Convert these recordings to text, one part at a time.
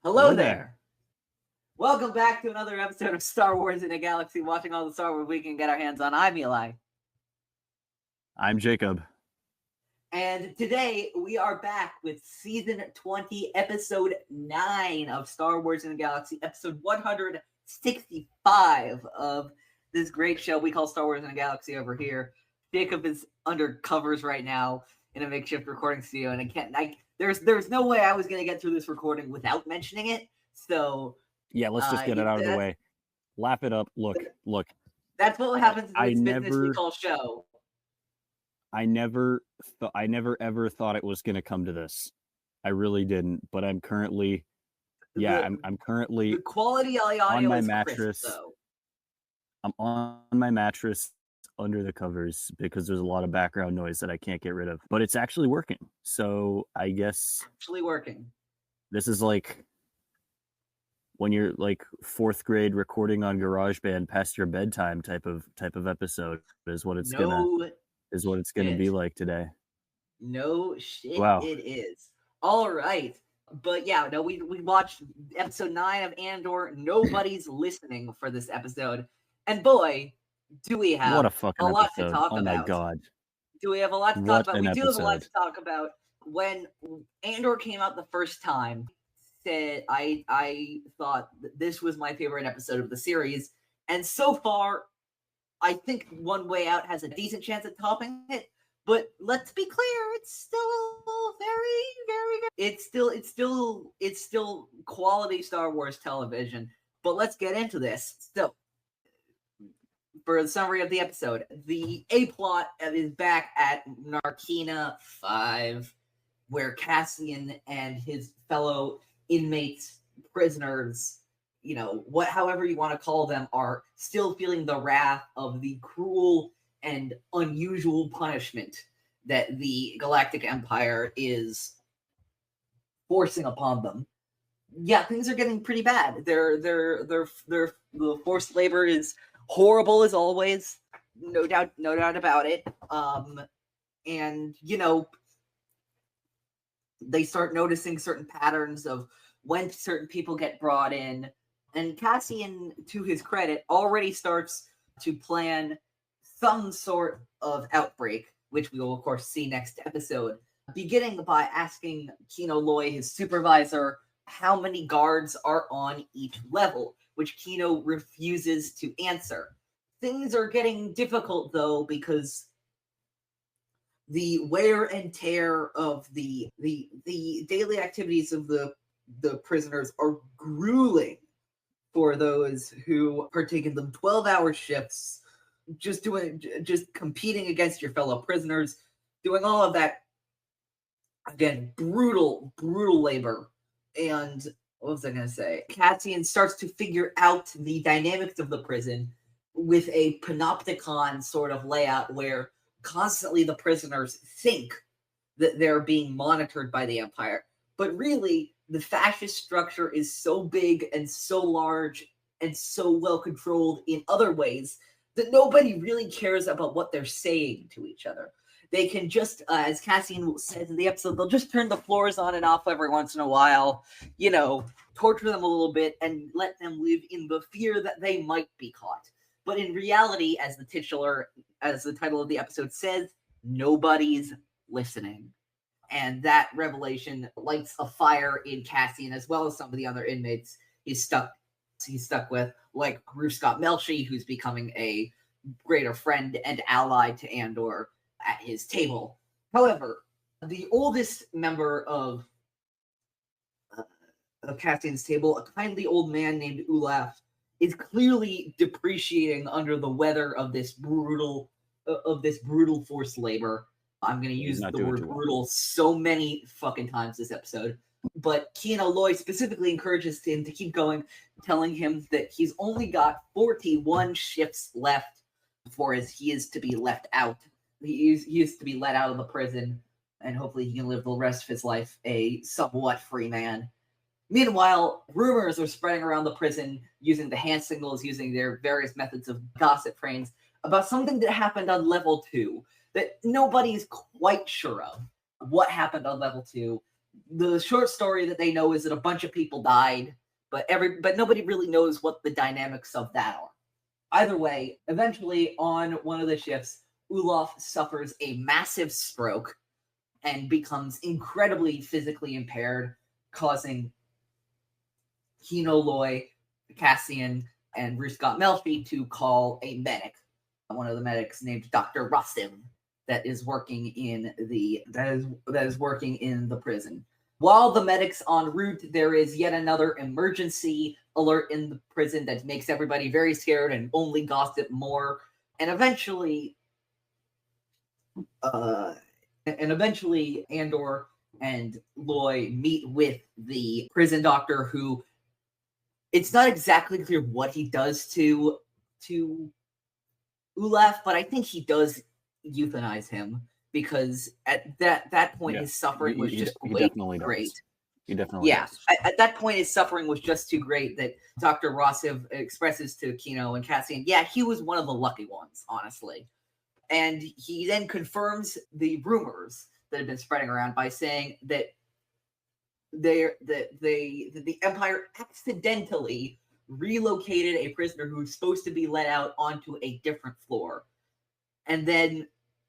Hello there. Welcome back to another episode of Star Wars in a Galaxy, watching all the Star Wars we can get our hands on. I'm Eli. I'm Jacob. And today we are back with Season 20, Episode 9 of Star Wars in a Galaxy, Episode 165 of this great show we call Star Wars in a Galaxy over here. Jacob is under covers right now in a makeshift recording studio, and there's no way I was going to get through this recording without mentioning it. So yeah, let's just get it out of the way. Laugh it up. Look. That's what happens in this business we call show. I never ever thought it was going to come to this. I really didn't. But I'm currently, I'm currently the quality audio on my is mattress. Crisp, though. I'm on my mattress under the covers because there's a lot of background noise that I can't get rid of. But it's actually working. So I guess actually working. This is like when you're like fourth grade recording on GarageBand past your bedtime type of episode is what it's gonna be like today. No shit. Wow. It is. All right. But yeah, no, we watched episode 9 of Andor. Nobody's listening for this episode. And boy, do we have what a fucking lot episode. to talk about. Oh my god. Do we have a lot to talk about? We do have a lot to talk about. When Andor came out the first time, said I thought that this was my favorite episode of the series. And so far, I think One Way Out has a decent chance at topping it. But let's be clear, it's still very, very good. It's still quality Star Wars television. But let's get into this. So, for the summary of the episode, the A-plot is back at Narkina 5, where Cassian and his fellow inmates, prisoners, however you want to call them, are still feeling the wrath of the cruel and unusual punishment that the Galactic Empire is forcing upon them. Yeah, things are getting pretty bad. The forced labor is horrible as always, no doubt about it. And they start noticing certain patterns of when certain people get brought in, and Cassian, to his credit, already starts to plan some sort of outbreak, which we will of course see next episode, beginning by asking Kino Loy, his supervisor, how many guards are on each level, which Kino refuses to answer. Things are getting difficult, though, because the wear and tear of the daily activities of the prisoners are grueling for those who partake in them. 12-hour shifts, just competing against your fellow prisoners, doing all of that. Again, brutal labor. And what was I going to say? Cassian starts to figure out the dynamics of the prison with a panopticon sort of layout where constantly the prisoners think that they're being monitored by the Empire. But really, the fascist structure is so big and so large and so well controlled in other ways that nobody really cares about what they're saying to each other. They can just, as Cassian says in the episode, they'll just turn the floors on and off every once in a while, torture them a little bit and let them live in the fear that they might be caught. But in reality, as the title of the episode says, nobody's listening. And that revelation lights a fire in Cassian, as well as some of the other inmates he's stuck with, like Ruth Scott Melshi, who's becoming a greater friend and ally to Andor at his table. However, the oldest member of Cassian's table, a kindly old man named Ulaf, is clearly depreciating under the weather of this brutal forced labor. I'm going to use the word brutal so many fucking times this episode. But Kino Loy specifically encourages him to keep going, telling him that he's only got 41 shifts left before he is to be left out. He is to be let out of the prison, and hopefully he can live the rest of his life a somewhat free man. Meanwhile, rumors are spreading around the prison using the hand signals, using their various methods of gossip trains about something that happened on level 2 that nobody's quite sure of. What happened on level 2? the short story that they know is that a bunch of people died, but nobody really knows what the dynamics of that are. Either way, eventually on one of the ships, Ulaf suffers a massive stroke and becomes incredibly physically impaired, causing Kino Loy, Cassian, and Bruce Scott Melfi to call a medic. One of the medics named Dr. Rustim that is working in the prison. While the medic's en route, there is yet another emergency alert in the prison that makes everybody very scared and only gossip more. And eventually, Andor and Loy meet with the prison doctor, who it's not exactly clear what he does to Ulaf, but I think he does euthanize him, because at that point his suffering was just way too great. He definitely does. At that point his suffering was just too great that Dr. Rossiv expresses to Kino and Cassian, he was one of the lucky ones, honestly. And he then confirms the rumors that have been spreading around by saying that the Empire accidentally relocated a prisoner who's supposed to be let out onto a different floor. And then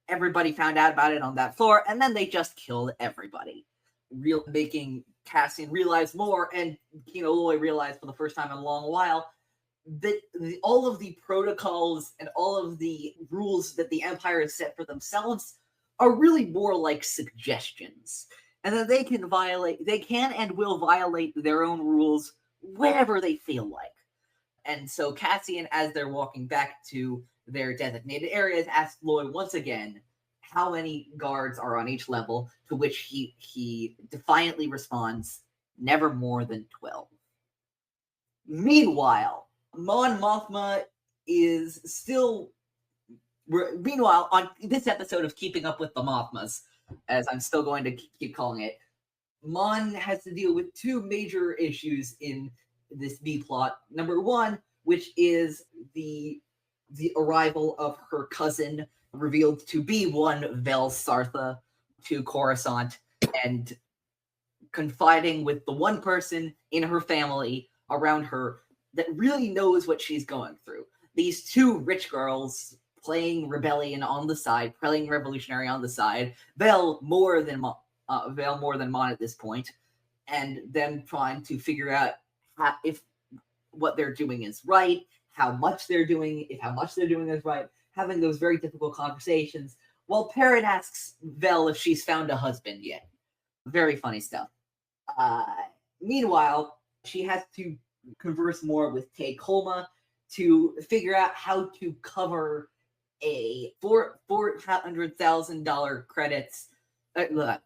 everybody found out about it on that floor, and then they just killed everybody. Making Cassian realize more, and Kino Loy realized for the first time in a long while, that all of the protocols and all of the rules that the Empire has set for themselves are really more like suggestions. And that they can and will violate their own rules whenever they feel like. And so Cassian, as they're walking back to their designated areas, asks Loy once again how many guards are on each level, to which he defiantly responds, never more than 12. Meanwhile, Mon Mothma is still... Meanwhile, on this episode of Keeping Up with the Mothmas, as I'm still going to keep calling it, Mon has to deal with two major issues in this B-plot. Number one, which is the arrival of her cousin, revealed to be one Vel Sartha, to Coruscant, and confiding with the one person in her family around her that really knows what she's going through. These two rich girls playing rebellion on the side, playing revolutionary on the side, Vel more than Mon at this point, and them trying to figure out if what they're doing is right, how much they're doing is right, having those very difficult conversations, while Perrin asks Vel if she's found a husband yet. Very funny stuff. Meanwhile, she has to converse more with Tay Kolma to figure out how to cover a $400,000 credits. To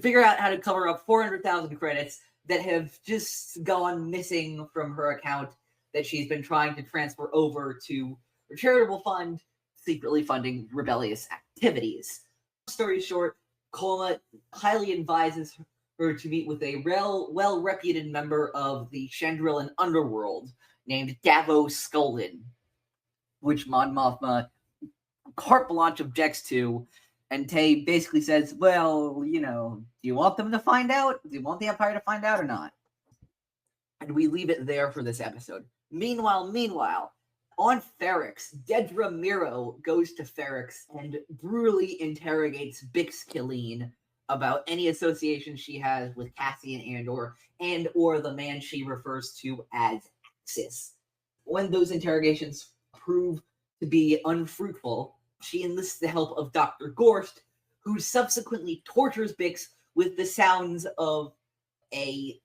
figure out how to cover up 400,000 credits that have just gone missing from her account that she's been trying to transfer over to her charitable fund, secretly funding rebellious activities. Story short, Kolma highly advises her to meet with a well-reputed member of the Chandrilan underworld named Davo Sculdin, which Mon Mothma carte blanche objects to, and Tay basically says, well, do you want them to find out? Do you want the Empire to find out or not? And we leave it there for this episode. Meanwhile, on Ferrix, Dedra Miro goes to Ferrix and brutally interrogates Bix Killeen about any association she has with Cassian Andor or the man she refers to as Axis. When those interrogations prove to be unfruitful, she enlists the help of Dr. Gorst, who subsequently tortures Bix with the sounds of a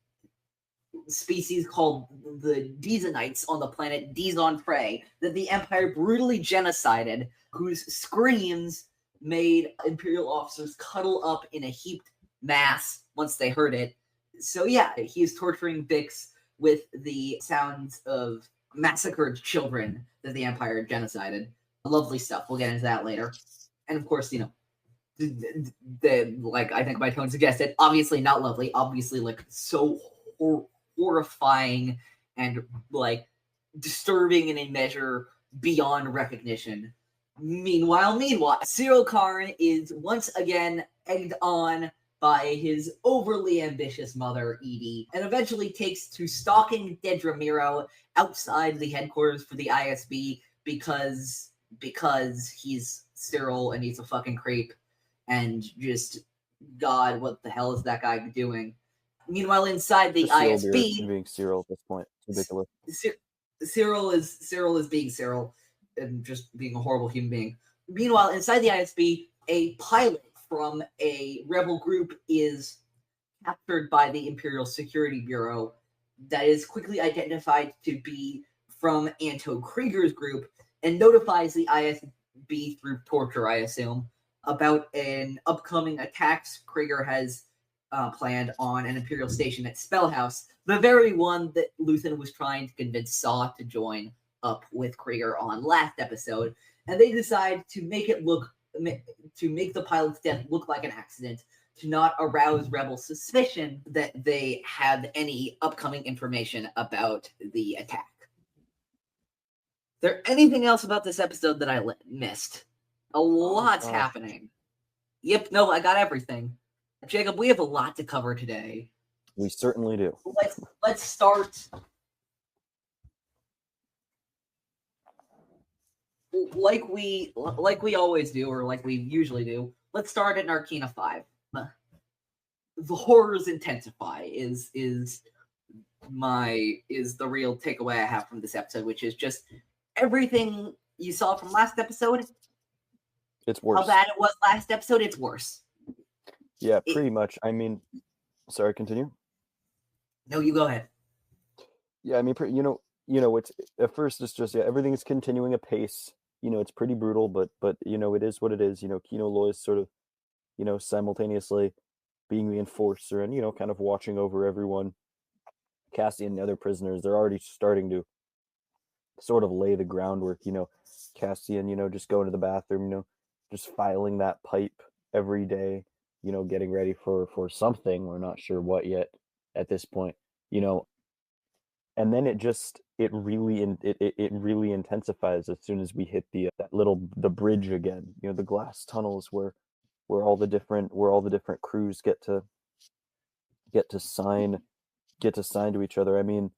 species called the Dizonites on the planet Dizon Frey that the Empire brutally genocided, whose screams made Imperial officers cuddle up in a heaped mass once they heard it. So he is torturing Bix with the sounds of massacred children that the Empire genocided. Lovely stuff. We'll get into that later. And of course, I think my tone suggested, obviously not lovely, obviously so horrifying and disturbing in a measure beyond recognition. Meanwhile, Syril Karn is once again egged on by his overly ambitious mother, Edie, and eventually takes to stalking Dedra Meero outside the headquarters for the ISB because he's Syril and he's a fucking creep, and just, God, what the hell is that guy doing? Meanwhile, inside the ISB, being Syril at this point, it's ridiculous. Syril is being Syril and just being a horrible human being. Meanwhile, inside the ISB, a pilot from a rebel group is captured by the Imperial Security Bureau that is quickly identified to be from Anto Kreegyr's group and notifies the ISB through torture, I assume, about an upcoming attack Kreegyr has planned on an Imperial station at Spellhouse, the very one that Luthen was trying to convince Saw to join up with Kreegyr on last episode. And they decide to make the pilot's death look like an accident, to not arouse rebel suspicion that they had any upcoming information about the attack. Is there anything else about this episode that I missed? A lot's happening. Yep, no, I got everything. Jacob, we have a lot to cover today. We certainly do. Let's start. Like we always do, or like we usually do. Let's start at Narkina 5. The horrors intensify is the real takeaway I have from this episode, which is just everything you saw from last episode. It's worse. How bad it was last episode, it's worse. Yeah, pretty much. I mean, sorry, continue. No, you go ahead. Yeah, I mean, it's at first it's just everything is continuing apace. It's pretty brutal, but it is what it is. Kino Loy is sort of, simultaneously being the enforcer and kind of watching over everyone. Cassian and the other prisoners, they're already starting to sort of lay the groundwork. Cassian, just going to the bathroom, just filing that pipe every day. Getting ready for something. We're not sure what yet at this point. And then it really intensifies as soon as we hit the bridge again. The glass tunnels where all the different crews get to sign to each other. I mean,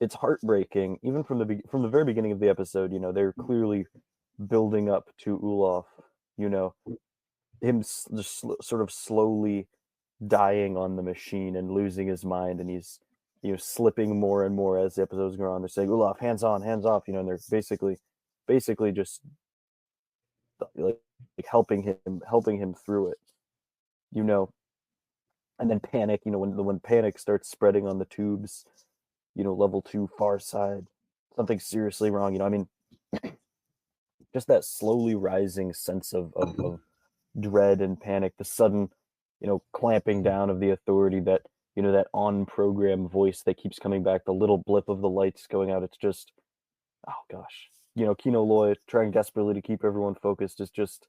it's heartbreaking. Even from the very beginning of the episode, they're clearly building up to Ulaf. Him just sort of slowly dying on the machine and losing his mind, and he's slipping more and more as the episodes go on. They're saying, Ulaf, hands on, hands off, and they're basically just like helping him through it, and then panic, when panic starts spreading on the tubes, level 2 far side, something's seriously wrong. I mean, just that slowly rising sense of dread and panic, the sudden, clamping down of the authority, that that on-program voice that keeps coming back, the little blip of the lights going out. It's just, oh gosh, Kino Loy trying desperately to keep everyone focused is just,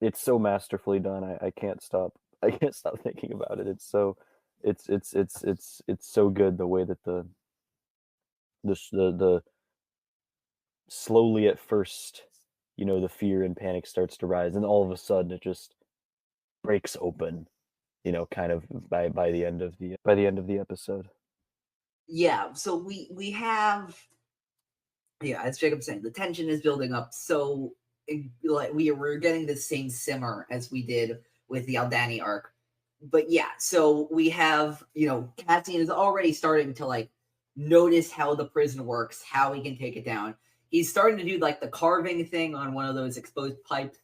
it's so masterfully done. I can't stop thinking about it. It's so good, the way that the slowly at first, the fear and panic starts to rise, and all of a sudden it just breaks open, kind of by the end of the episode. Yeah, so we have, as Jacob's saying, the tension is building up. So like we're getting the same simmer as we did with the Aldani arc. But yeah, so we have, Cassian is already starting to like notice how the prison works, how he can take it down. He's starting to do like the carving thing on one of those exposed pipes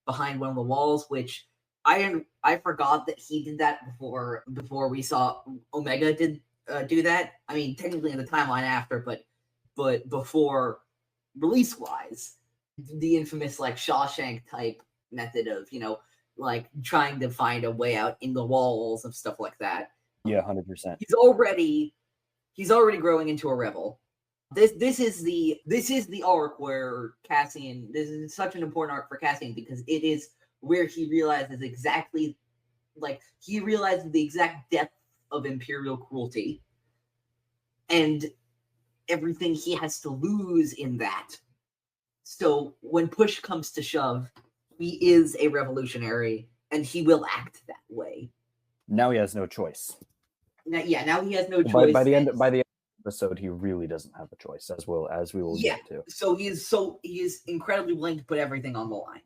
behind one of the walls, which I forgot that he did that before we saw Omega do that. I mean, technically in the timeline after, but before release wise, the infamous like Shawshank type method of like trying to find a way out in the walls and stuff like that. Yeah, 100%. He's already growing into a rebel. This is the arc where Cassian. This is such an important arc for Cassian because it is where he realizes the exact depth of Imperial cruelty and everything he has to lose in that. So when push comes to shove, he is a revolutionary and he will act that way. Now he has no choice. Now he has no choice. By the end of the episode, he really doesn't have a choice, as we will get to. So he is incredibly willing to put everything on the line.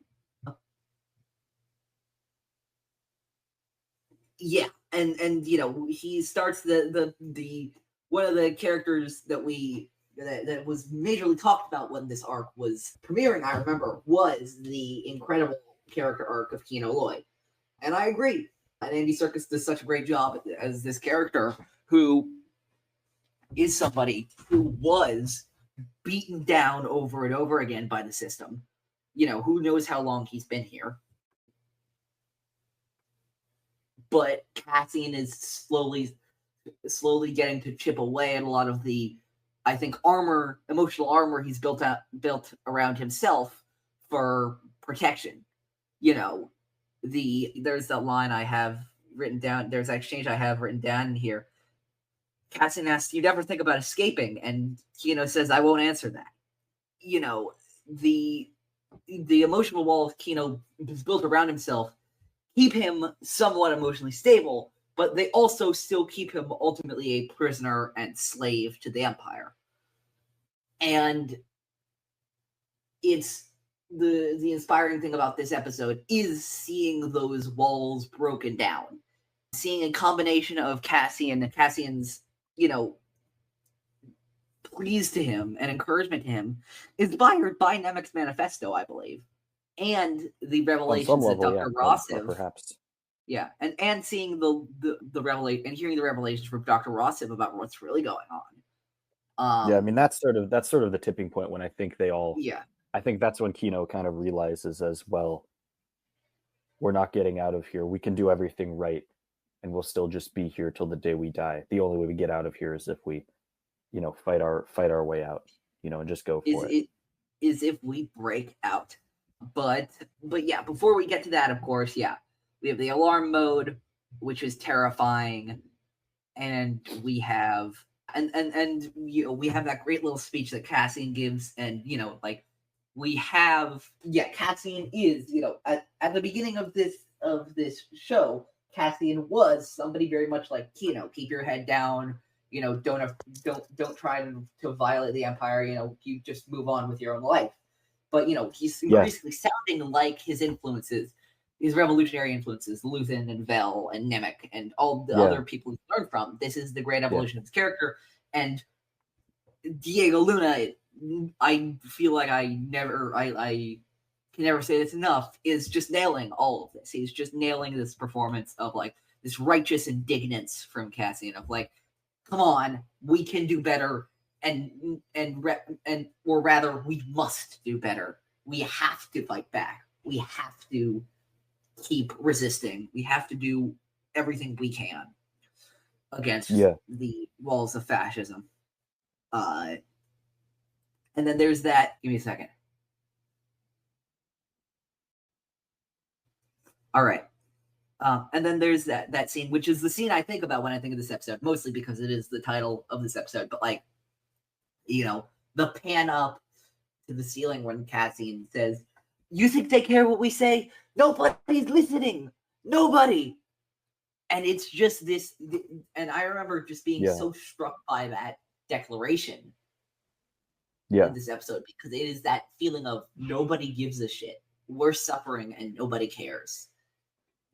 Yeah, and he starts the one of the characters that was majorly talked about when this arc was premiering, I remember, was the incredible character arc of Kino Lloyd. And I agree. And Andy Serkis does such a great job as this character who is somebody who was beaten down over and over again by the system. Who knows how long he's been here. But Cassian is slowly getting to chip away at a lot of the, I think, emotional armor he's built around himself for protection. There's that line I have written down. There's that exchange I have written down in here. Cassian asks, "You never think about escaping?" And Kino says, "I won't answer that." The emotional wall Kino has built around himself keep him somewhat emotionally stable, but they also still keep him ultimately a prisoner and slave to the Empire. And it's the inspiring thing about this episode is seeing those walls broken down, seeing a combination of Cassian's, pleas to him and encouragement to him, inspired by Nemec's manifesto, I believe. And the revelations that Dr. Rossiv, perhaps, and seeing the revelation and hearing the revelations from Dr. Rossiv about what's really going on. I mean that's sort of the tipping point when I think they all. Yeah, I think that's when Kino kind of realizes as well. We're not getting out of here. We can do everything right, and we'll still just be here till the day we die. The only way we get out of here is if we, fight our way out, and just go for it. Is if we break out. But yeah, before we get to that, of course, we have the alarm mode, which is terrifying, and we have we have that great little speech that Cassian gives, and we have Cassian is at the beginning of this show, Cassian was somebody very much like Kino. Keep your head down, don't try to violate the Empire. You just move on with your own life. But, he's increasingly sounding like his influences, his revolutionary influences, Luthen and Vel and Nemec and all the other people he learned from. This is the great evolution of his character. And Diego Luna, I feel like I can never say this enough, is just nailing all of this. He's just nailing this performance of, this righteous indignance from Cassian of, come on, we can do better. Or rather, we must do better. We have to fight back. We have to keep resisting. We have to do everything we can against the walls of fascism. And then there's that. Give me a second. All right. And then there's that scene, which is the scene I think about when I think of this episode, mostly because it is the title of this episode, but the pan up to the ceiling when Cassian says, "You think they care what we say? Nobody's listening. Nobody." And it's just this, and I remember just being so struck by that declaration in this episode, because it is that feeling of nobody gives a shit. We're suffering and nobody cares.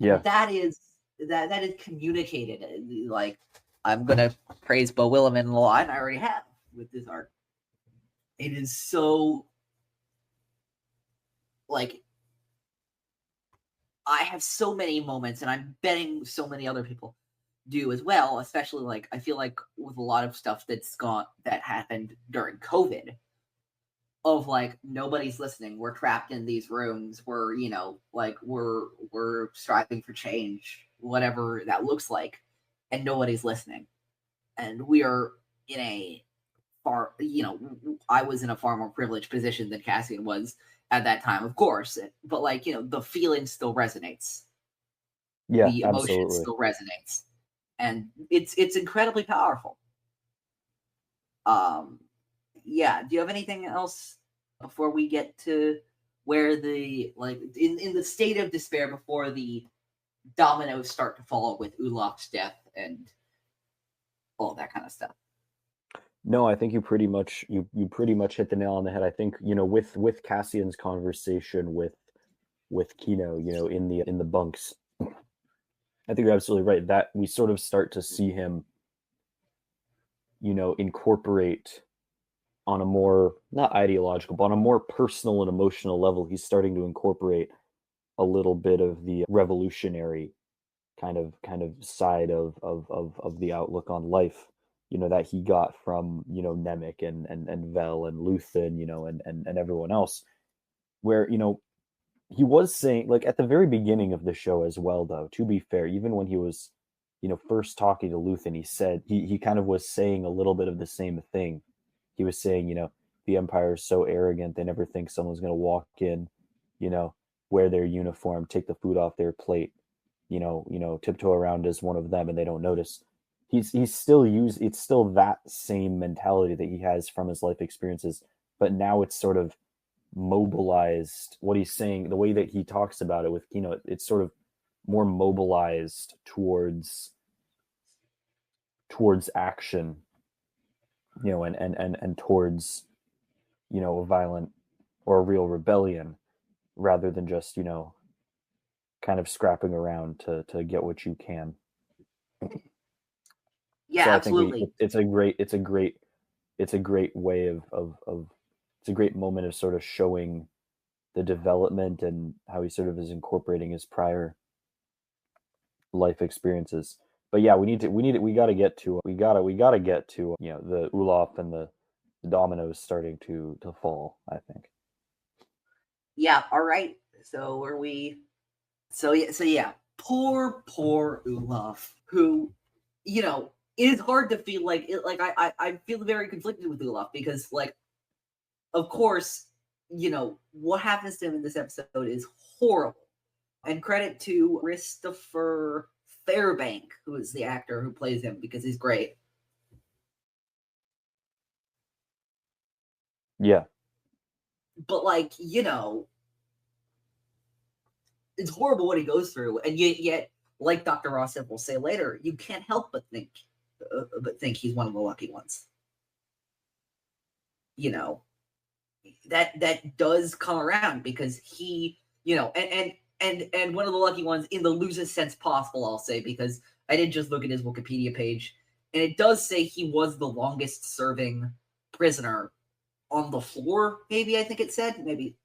Yeah. And that is communicated. I'm gonna praise Bo Willimon a lot, and I already have with this arc. It is so I have so many moments, and I'm betting so many other people do as well, especially I feel like with a lot of stuff that happened during COVID, of nobody's listening. We're trapped in these rooms. We're we're striving for change, whatever that looks like, and nobody's listening. And we are in a I was in a far more privileged position than Cassian was at that time, of course. But the feeling still resonates. Yeah, the emotion still resonates, and it's incredibly powerful. Do you have anything else before we get to where the in the state of despair before the dominoes start to fall with Ulaf's death and all that kind of stuff. No, I think you pretty much hit the nail on the head. I think, with Cassian's conversation with Kino, in the bunks, I think you're absolutely right that we sort of start to see him, incorporate on a more, not ideological, but on a more personal and emotional level. He's starting to incorporate a little bit of the revolutionary kind of side of the outlook on life, that he got from, Nemec and Vel and Luthen, and everyone else, where, he was saying, like, at the very beginning of the show as well, though, to be fair, even when he was, first talking to Luthen, he said, he kind of was saying a little bit of the same thing. He was saying, the Empire is so arrogant, they never think someone's going to walk in, wear their uniform, take the food off their plate, tiptoe around as one of them, and they don't notice. It's still that same mentality that he has from his life experiences, but now it's sort of mobilized. What he's saying, the way that he talks about it with Kino, it's sort of more mobilized towards action, and towards, a violent or a real rebellion, rather than just, kind of scrapping around to get what you can. Yeah, so absolutely. I think it's a great way of it's a great moment of sort of showing the development and how he sort of is incorporating his prior life experiences. But yeah, we gotta get to the Ulaf and the dominoes starting to fall, I think. Yeah, all right. So are we So yeah. Poor Ulaf, who, it is hard to feel like it. Like I feel very conflicted with Ulaf because, like, of course, what happens to him in this episode is horrible, and credit to Christopher Fairbank, who is the actor who plays him, because he's great. Yeah, but like, it's horrible what he goes through, and yet, like Dr. Rossif will say later, you can't help but think he's one of the lucky ones. That does come around because he, and one of the lucky ones in the loosest sense possible, I'll say, because I did just look at his Wikipedia page, and it does say he was the longest serving prisoner on the floor. Maybe I think it said maybe.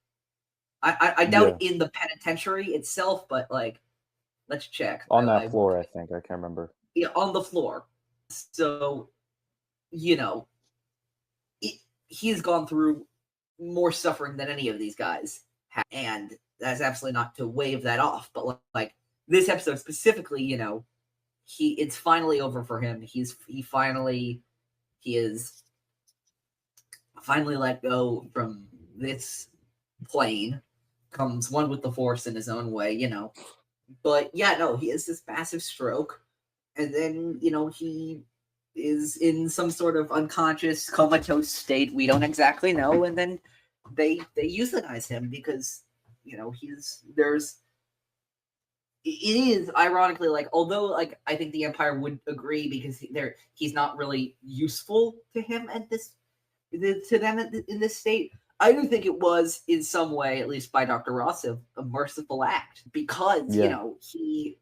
I doubt in the penitentiary itself, but like, let's check. On that floor, I think. I can't remember. Yeah, on the floor. So, he's gone through more suffering than any of these guys have. And that's absolutely not to wave that off. But like this episode specifically, it's finally over for him. He is finally let go from this plane. Comes one with the Force in his own way, But yeah, no, he has this massive stroke, and then he is in some sort of unconscious, comatose state. We don't exactly know, and then they euthanize him because it is ironically, like, although, like, I think the Empire would agree because he's not really useful to him at to them in this state. I do think it was, in some way, at least by Dr. Rossif, a merciful act because, he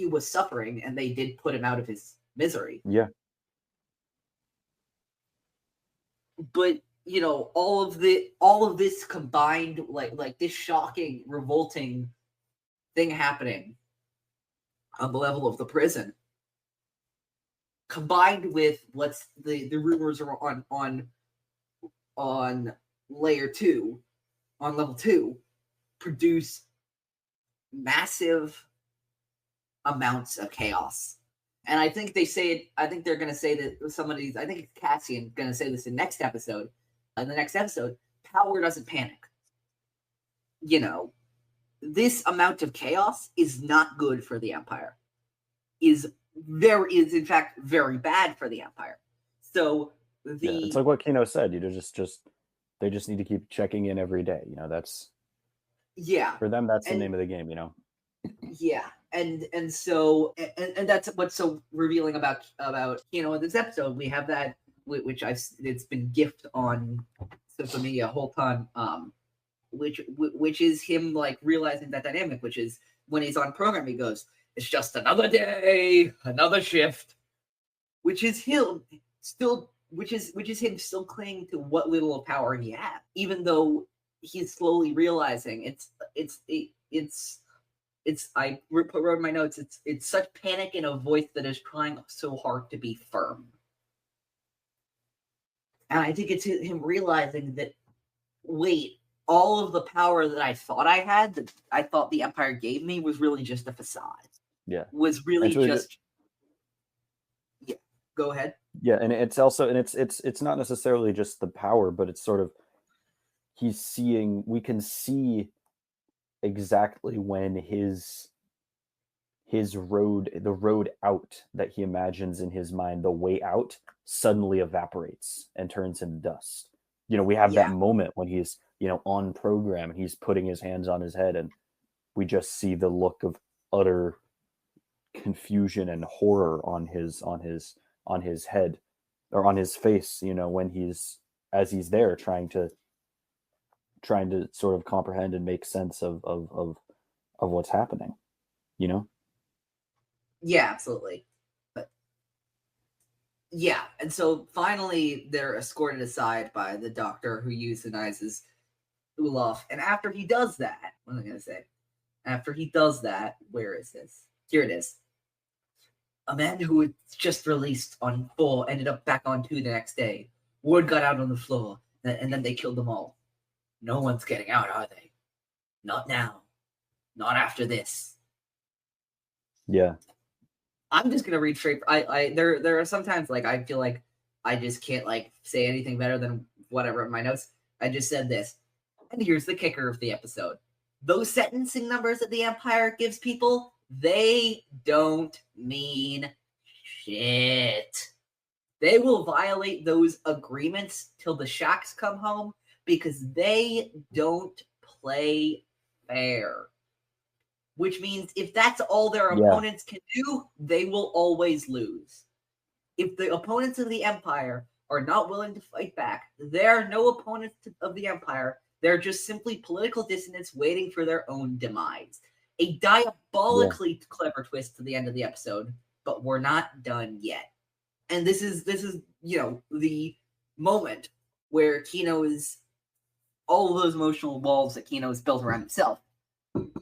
was suffering and they did put him out of his misery. Yeah. But, all of this combined, like this shocking, revolting thing happening on the level of the prison, combined with the rumors are on level 2, produce massive amounts of chaos. And I think they're going to say that some of these, I think Cassian going to say this in the next episode, power doesn't panic. This amount of chaos is not good for the Empire. Is in fact very bad for the Empire. So it's like what Kino said, they just need to keep checking in every day. That's for them. That's the name of the game. Yeah, and so that's what's so revealing about in this episode. We have that, which it's been gift on social media a whole time, which is him like realizing that dynamic, which is when he's on program, he goes, "It's just another day, another shift," which is him still, which is him still clinging to what little power he had, even though he's slowly realizing I wrote in my notes, it's such panic in a voice that is trying so hard to be firm. And I think it's him realizing that, wait, all of the power that I thought I had, that I thought the Empire gave me, was really just a facade. Yeah. Was really just... Yeah, go ahead. Yeah, and it's also, and it's not necessarily just the power, but it's sort of, we can see exactly when the road out that he imagines in his mind, the way out, suddenly evaporates and turns into dust. We have that moment when he's, on program and he's putting his hands on his head, and we just see the look of utter confusion and horror on his head, or on his face, when he's there trying to sort of comprehend and make sense of what's happening, Yeah, absolutely. But yeah, and so finally they're escorted aside by the doctor who euthanizes Ulaf. And after he does that, what am I going to say? After he does that, where is this? Here it is. A man who was just released on 4 ended up back on 2 the next day. Word got out on the floor, and then they killed them all. No one's getting out, are they? Not now. Not after this. Yeah. I'm just gonna read straight. There are sometimes like I feel like I just can't like say anything better than whatever in my notes. I just said this. And here's the kicker of the episode. Those sentencing numbers that the Empire gives people, they don't mean shit. They will violate those agreements till the Shacks come home because they don't play fair. Which means if that's all their opponents can do, they will always lose. If the opponents of the Empire are not willing to fight back, there are no opponents of the Empire. They're just simply political dissidents waiting for their own demise. A diabolically clever twist to the end of the episode, but we're not done yet. And this is the moment where Kino's, all of those emotional walls that Kino has built around himself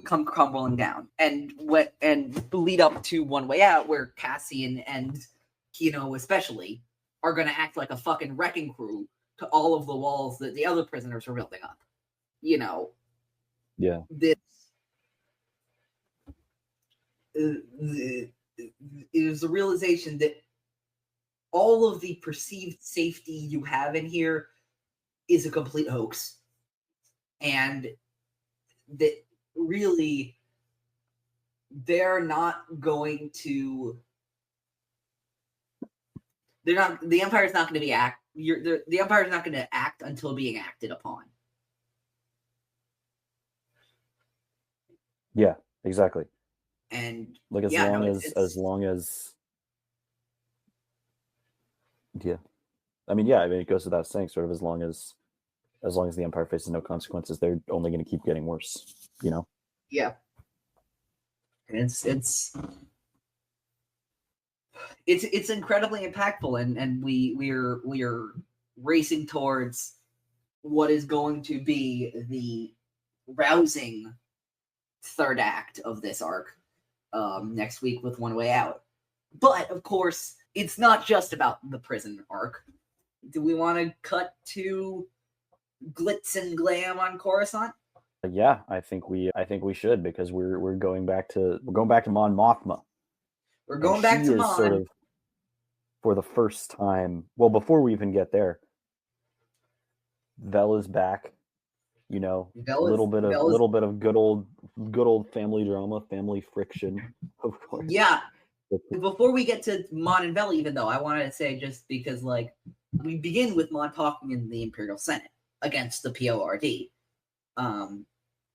come crumbling down, and lead up to One Way Out, where Cassian and Kino especially are going to act like a fucking wrecking crew to all of the walls that the other prisoners are building up. This is the realization that all of the perceived safety you have in here is a complete hoax, and that really they're not going to. The Empire's not going to be the Empire's not going to act until being acted upon. Yeah, exactly. And like as long as it goes without saying, sort of as long as the Empire faces no consequences, they're only going to keep getting worse, Yeah. And it's incredibly impactful, and we're racing towards what is going to be the rousing third act of this arc next week with One Way Out. But of course, it's not just about the prison arc. Do we want to cut to glitz and glam on Coruscant? Yeah, I think we should, because we're going back to Mon Mothma. We're going back to Mon. Sort of, for the first time. Well, before we even get there, Vel is back. A little bit of good old family drama, family friction, of course. Yeah. Before we get to Mon and Vel, even though, I wanted to say, just because we begin with Mon talking in the Imperial Senate against the PORD.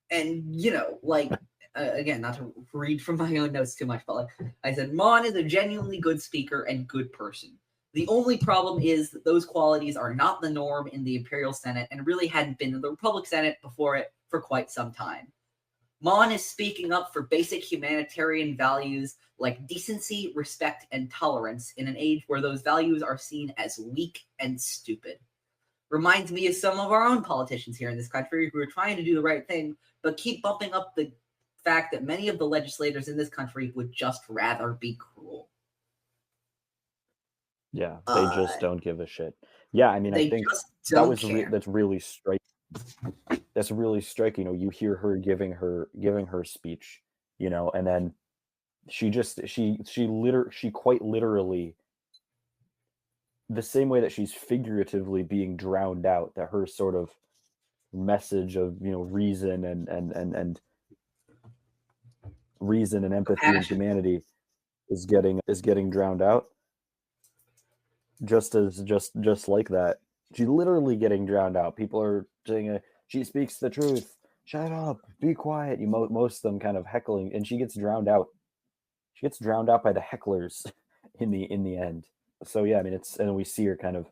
And again, not to read from my own notes too much, but like I said, Mon is a genuinely good speaker and good person. The only problem is that those qualities are not the norm in the Imperial Senate and really hadn't been in the Republic Senate before it for quite some time. Mon is speaking up for basic humanitarian values like decency, respect, and tolerance in an age where those values are seen as weak and stupid. Reminds me of some of our own politicians here in this country who are trying to do the right thing, but keep bumping up the fact that many of the legislators in this country would just rather be cruel. Yeah, they just don't give a shit. Yeah, I mean, I think that's really striking. That's really striking. You know, you hear her giving her speech, you know, and then she quite literally, the same way that she's figuratively being drowned out, that her sort of message of, you know, reason and reason and empathy and humanity is getting drowned out. Just like that, she's literally getting drowned out. People are saying, she speaks the truth, shut up, be quiet. Most of them kind of heckling, and she gets drowned out. She gets drowned out by the hecklers in the end. So yeah, I mean, and we see her kind of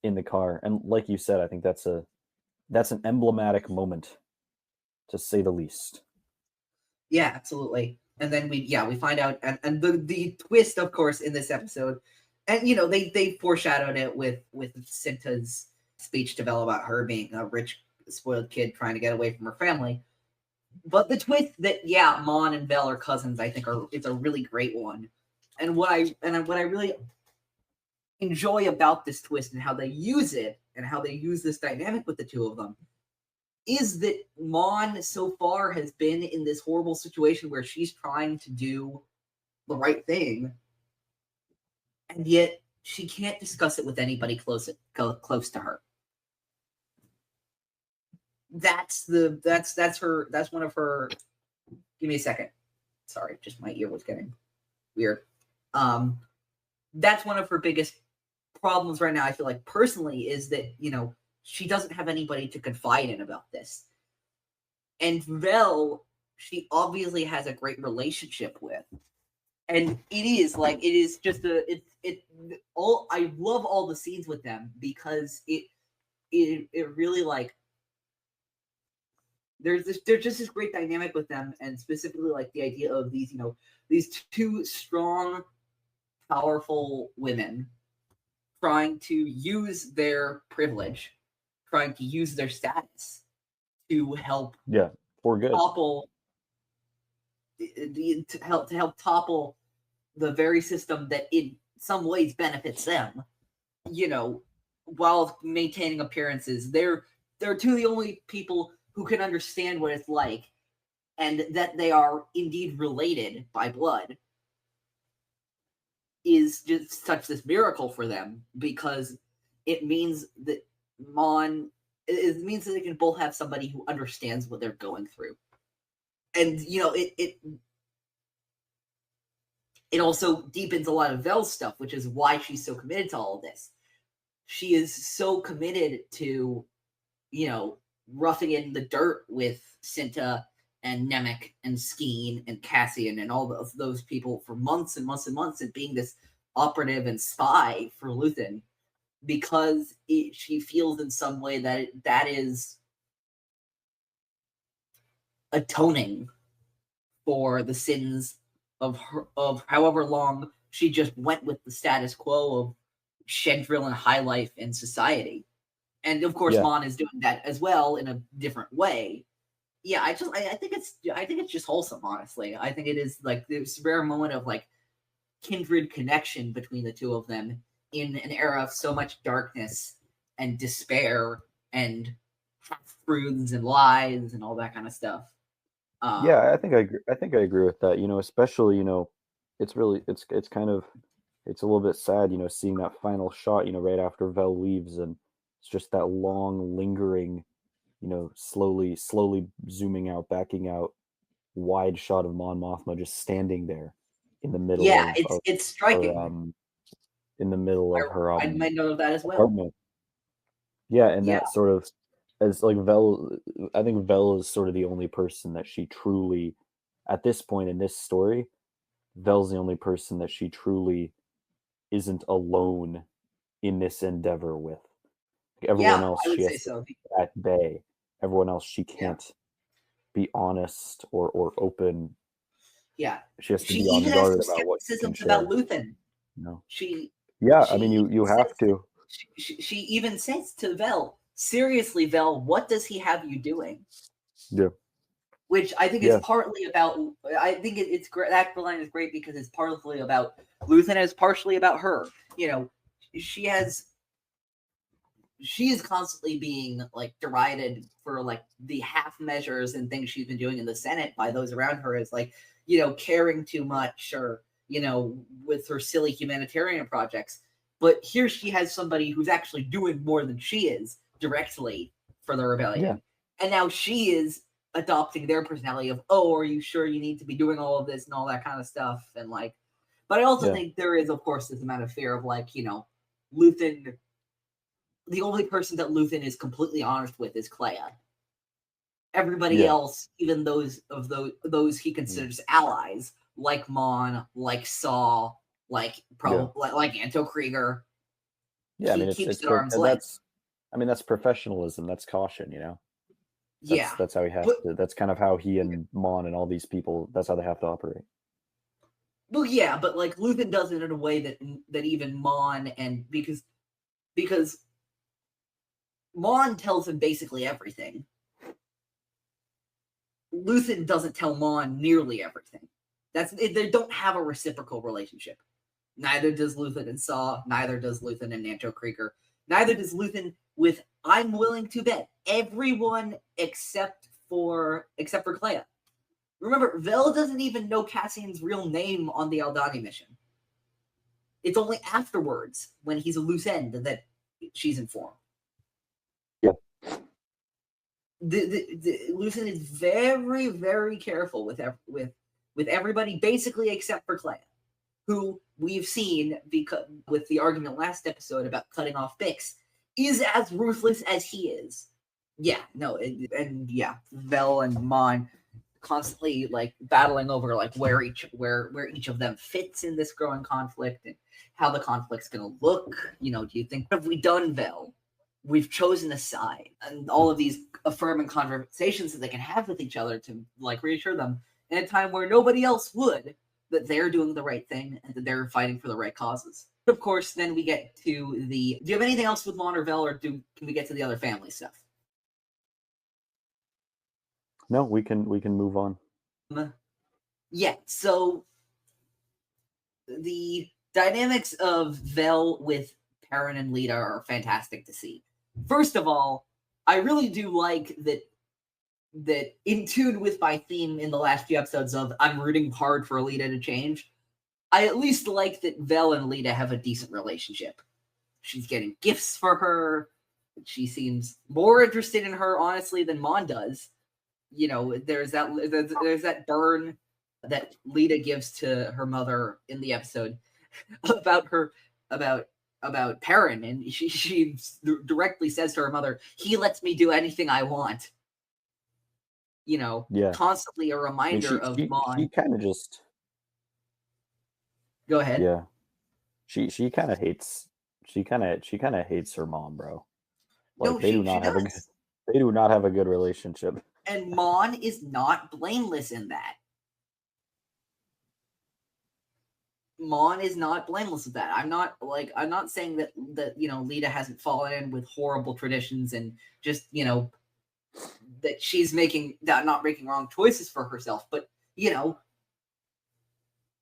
in the car, and like you said, I think that's an emblematic moment, to say the least. Yeah, absolutely. And then we find out, and the twist, of course, in this episode, and you know, they foreshadowed it with Cinta's speech to Vel about her being a rich, spoiled kid trying to get away from her family. But the twist that Mon and Vel are cousins, I think it's a really great one. And what I really enjoy about this twist and how they use it and how they use this dynamic with the two of them is that Mon so far has been in this horrible situation where she's trying to do the right thing, and yet she can't discuss it with anybody close to her. That's one of her. Give me a second. Sorry, just my ear was getting weird. That's one of her biggest problems right now, I feel like, personally, is that, you know, she doesn't have anybody to confide in about this. And Vel, she obviously has a great relationship with. And it is just I love all the scenes with them, because it really, like, there's just this great dynamic with them, and specifically like the idea of these, you know, these two strong, powerful women trying to use their privilege, trying to use their status to help for good, topple to help topple the very system that in some ways benefits them, you know, while maintaining appearances. They're two of the only people who can understand what it's like, and that they are indeed related by blood is just such this miracle for them, because it means that it means that they can both have somebody who understands what they're going through. And, you know, it also deepens a lot of Vel's stuff, which is why she's so committed to all of this. She is so committed to, you know, roughing it in the dirt with Cinta and Nemec and Skeen and Cassian and all of those people for months and months and months, and being this operative and spy for Luthen, because she feels in some way that is atoning for the sins of however long she just went with the status quo of Chandrilan high life in society. And of course, Mon is doing that as well in a different way. Yeah, I think it's just wholesome, honestly. I think it is like this rare moment of like kindred connection between the two of them in an era of so much darkness and despair and half-truths and lies and all that kind of stuff. Yeah, I think I agree with that. You know, especially, you know, it's a little bit sad, you know, seeing that final shot, you know, right after Vel leaves, and it's just that long, lingering, you know, slowly zooming out, backing out, wide shot of Mon Mothma just standing there in the middle. Yeah, it's striking. In the middle of her I might know that as well. Apartment. Yeah, and that sort of as like Vel, I think Vel is sort of the only person that she truly, at this point in this story, Vel's the only person that she truly isn't alone in this endeavor with. Like everyone else, she has to be at bay. Everyone else, she can't be honest or open. Yeah, she has to be on guard about what she can share. About Luthen. No, she. I mean, you have to. She even says to Vel, "Seriously, Vel, what does he have you doing?" Yeah. Which I think is partly about. I think it's great. That line is great because it's partly about Luthen and it's partially about her. You know, she is constantly being like derided for like the half measures and things she's been doing in the Senate by those around her, as like, you know, caring too much or, you know, with her silly humanitarian projects. But here she has somebody who's actually doing more than she is directly for the rebellion. Yeah. And now she is adopting their personality of, oh, are you sure you need to be doing all of this and all that kind of stuff? And like, but I also think there is, of course, this amount of fear of like, you know, Luthen. The only person that Luthen is completely honest with is Kleya. Everybody else, even those he considers allies, like Mon, like Saw, like Anto Kreegyr. Yeah, I mean, it's at arm's length. That's professionalism. That's caution, you know. That's how he has to. That's kind of how he and Mon and all these people. That's how they have to operate. Well, yeah, but like Luthen does it in a way that even Mon and because Mon tells him basically everything. Luthen doesn't tell Mon nearly everything. They don't have a reciprocal relationship. Neither does Luthen and Saw. Neither does Luthen and Anto Kreegyr. Neither does Luthen with, I'm willing to bet, everyone except for Kleya. Remember, Vel doesn't even know Cassian's real name on the Aldhani mission. It's only afterwards, when he's a loose end, that she's informed. Yeah. Luthen is very, very careful with everybody, basically except for Kleya, who we've seen because with the argument last episode about cutting off Bix, is as ruthless as he is. Yeah, no, Vel and Mon constantly like battling over like where each of them fits in this growing conflict and how the conflict's going to look. You know, do you think, have we done, Vel? We've chosen a side, and all of these affirming conversations that they can have with each other to like reassure them in a time where nobody else would, that they're doing the right thing and that they're fighting for the right causes. Of course, then we get to do you have anything else with Mon or Vel, or can we get to the other family stuff? No, we can move on. Yeah, so the dynamics of Vel with Perrin and Lita are fantastic to see. First of all, I really do like that in tune with my theme in the last few episodes of I'm rooting hard for Lita to change. I at least like that Vel and Lita have a decent relationship. She's getting gifts for her. She seems more interested in her, honestly, than Mon does. You know, there's that burn that Lita gives to her mother in the episode about Perrin, and she directly says to her mother, "He lets me do anything I want." You know, constantly a reminder of Mon. She kind of just go ahead. Yeah, she kind of hates. She kind of hates her mom, bro. Like no, they do not have a good relationship. And Mon is not blameless in that. Mon is not blameless with that. I'm not saying that you know Lita hasn't fallen in with horrible traditions and just, you know, that she's not making wrong choices for herself, but you know,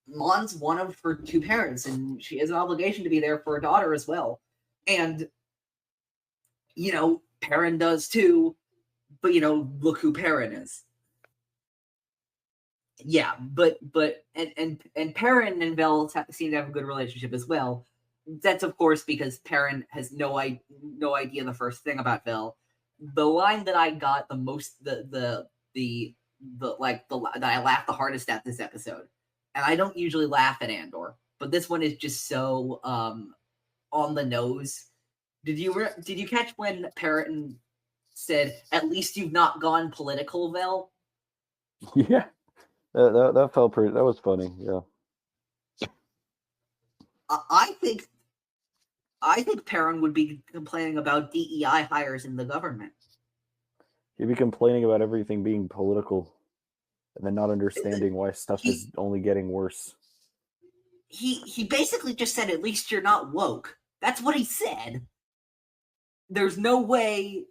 Mon's one of her two parents and she has an obligation to be there for her daughter as well. And you know, Perrin does too, but you know, look who Perrin is. Yeah, but Perrin and Vel seem to have a good relationship as well. That's of course because Perrin has no idea the first thing about Vel. The line that I got the most, that I laughed the hardest at this episode, and I don't usually laugh at Andor, but this one is just so on the nose. Did you catch when Perrin said, "At least you've not gone political, Vel." Yeah, that felt pretty. That was funny. Yeah, I think Perrin would be complaining about DEI hires in the government. He'd be complaining about everything being political, and then not understanding why stuff is only getting worse. He basically just said, "At least you're not woke." That's what he said. There's no way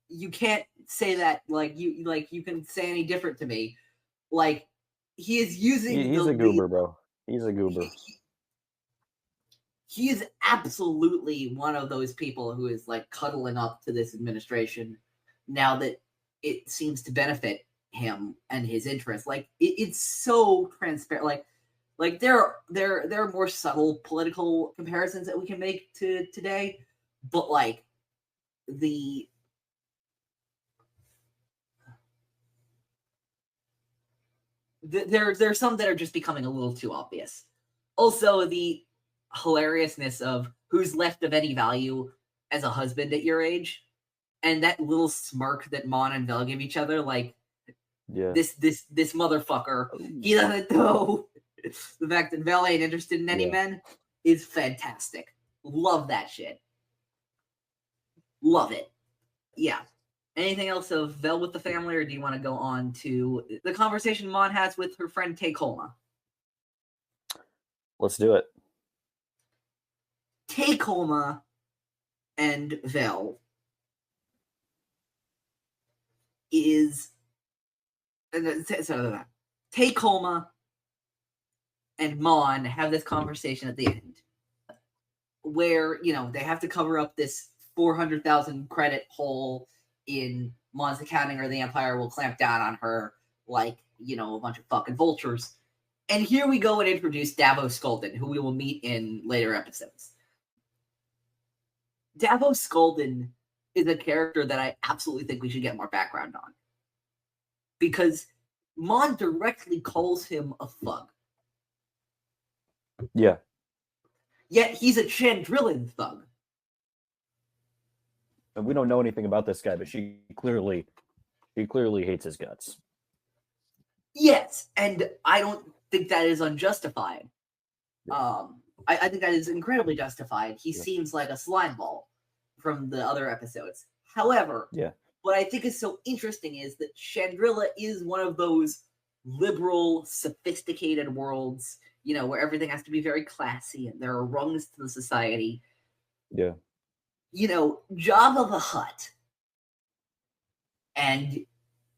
you can't say that. You can say any different to me. Like, he is using. He's a goober, bro. He's a goober. He is absolutely one of those people who is like cuddling up to this administration now that it seems to benefit him and his interests. Like, it's so transparent. Like there are more subtle political comparisons that we can make to today, but like there's some that are just becoming a little too obvious. Also, the hilariousness of who's left of any value as a husband at your age, and that little smirk that Mon and Vel give each other, like, yeah, this motherfucker, he doesn't know the fact that Vel ain't interested in any men is fantastic. Love that shit. Love it. Yeah. Anything else of Vel with the family, or do you want to go on to the conversation Mon has with her friend Tay Kolma? Let's do it. Tay Kolma and Vel is Tay Kolma and Mon have this conversation at the end where, they have to cover up this 400,000 credit hole in Mon's accounting, or the Empire will clamp down on her like, a bunch of fucking vultures. And here we go and introduce Davos Skolden, who we will meet in later episodes. Davos Skolden is a character that I absolutely think we should get more background on. Because Mon directly calls him a thug. Yeah. Yet he's a Chandrilan thug. And we don't know anything about this guy, but she clearly hates his guts. Yes, and I don't think that is unjustified. Yeah. I think that is incredibly justified. He seems like a slimeball from the other episodes. However, what I think is so interesting is that Chandrila is one of those liberal, sophisticated worlds, where everything has to be very classy and there are rungs to the society. Yeah. Jabba the Hutt and,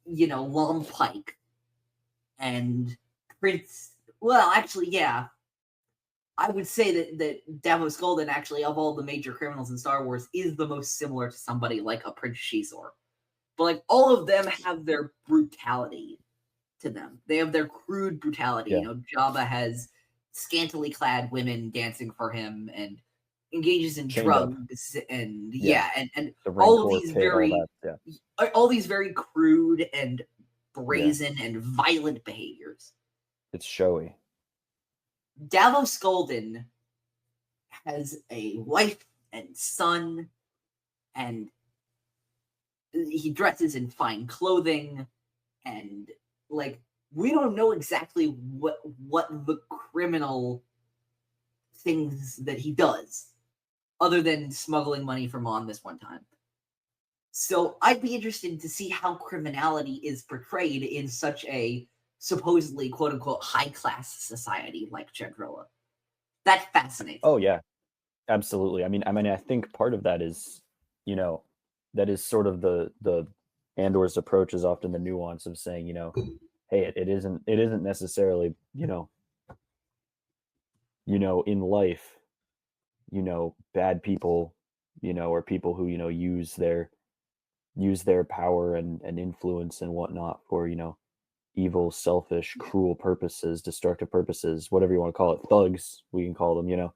Lon Pike and Prince... Well, actually, yeah. I would say that Davos Skolden, actually, of all the major criminals in Star Wars, is the most similar to somebody like a Prince Shizor. But, like, all of them have their brutality to them. They have their crude brutality. Yeah. Jabba has scantily clad women dancing for him and engages in drugs and and all of these all these very crude and brazen and violent behaviors. It's showy. Davos Skolden has a wife and son, and he dresses in fine clothing, and like, we don't know exactly what the criminal things that he does, other than smuggling money from Mon this one time. So I'd be interested to see how criminality is portrayed in such a supposedly quote-unquote high-class society like Chandrila. That fascinates me. Oh, yeah. Absolutely. I mean, I think part of that is, that is sort of the Andor's approach is often the nuance of saying, hey, it isn't necessarily, in life, bad people, or people who, use their power and influence and whatnot for, evil, selfish, cruel purposes, destructive purposes, whatever you want to call it, thugs, we can call them,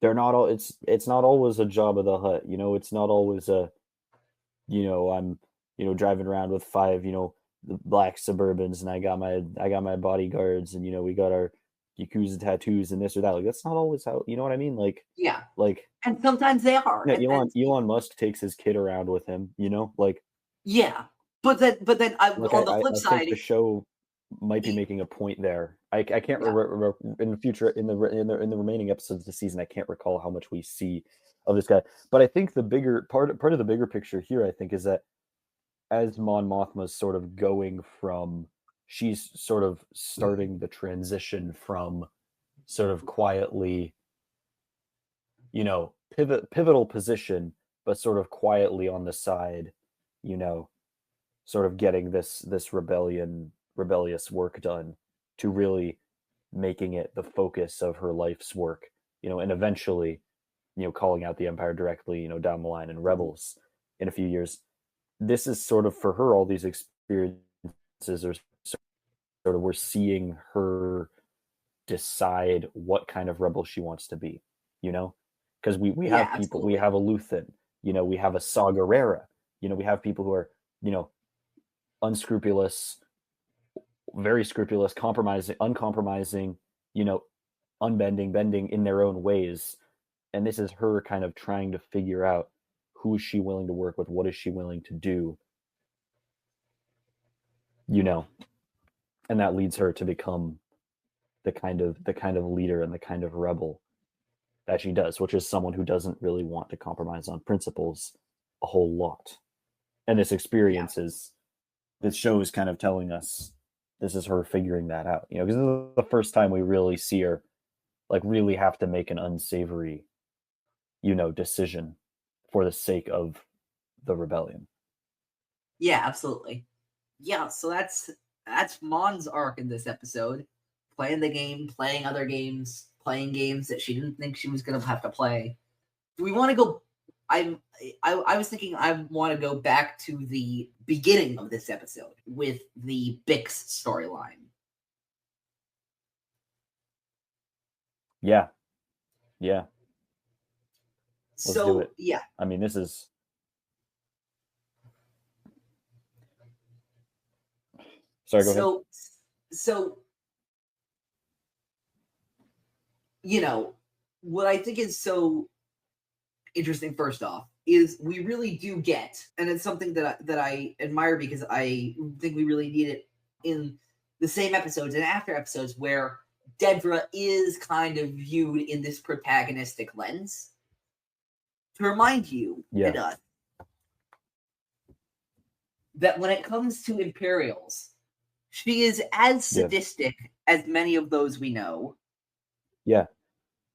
they're not all, it's not always a Jabba the Hutt, it's not always a, I'm, driving around with 5, the black Suburbans, and I got my bodyguards, and, we got our Yakuza tattoos and this or that. Like, that's not always how, you know what I mean? Like, yeah. Like, and sometimes they are. Yeah, Elon Musk takes his kid around with him, like, Yeah, but then on the flip side, think the show might be making a point there. I can't remember in the future in the remaining episodes of the season. I can't recall how much we see of this guy, but I think the bigger part of the bigger picture here, I think, is that as Mon Mothma's sort of going from, she's sort of starting the transition from sort of quietly, you know, pivotal position, but sort of quietly on the side, you know, sort of getting this rebellious work done, to really making it the focus of her life's work, you know, and eventually, you know, calling out the Empire directly, you know, down the line in Rebels in a few years. This is sort of, for her, all these experiences are sort of, we're seeing her decide what kind of rebel she wants to be, you know, because we have people, absolutely. We have a Luthen, you know, we have a Saw Gerrera, you know, we have people who are, you know, unscrupulous, very scrupulous, uncompromising, you know, unbending, bending in their own ways. And this is her kind of trying to figure out, who is she willing to work with? What is she willing to do? You know, and that leads her to become the kind of leader and the kind of rebel that she does, which is someone who doesn't really want to compromise on principles a whole lot. And this experience is, this show is kind of telling us, this is her figuring that out, you know, because this is the first time we really see her like really have to make an unsavory, you know, decision for the sake of the rebellion. Yeah, absolutely. Yeah, so that's Mon's arc in this episode. Playing the game, playing other games, playing games that she didn't think she was going to have to play. Do we want to go? I was thinking I want to go back to the beginning of this episode with the Bix storyline. Yeah. Let's do it. Yeah. I mean, this is... Sorry, go ahead. So, you know, what I think is so interesting, first off, is we really do get, and it's something that I admire, because I think we really need it in the same episodes and after episodes, where Dedra is kind of viewed in this protagonistic lens, to remind you and us that when it comes to Imperials, she is as sadistic as many of those we know. Yeah.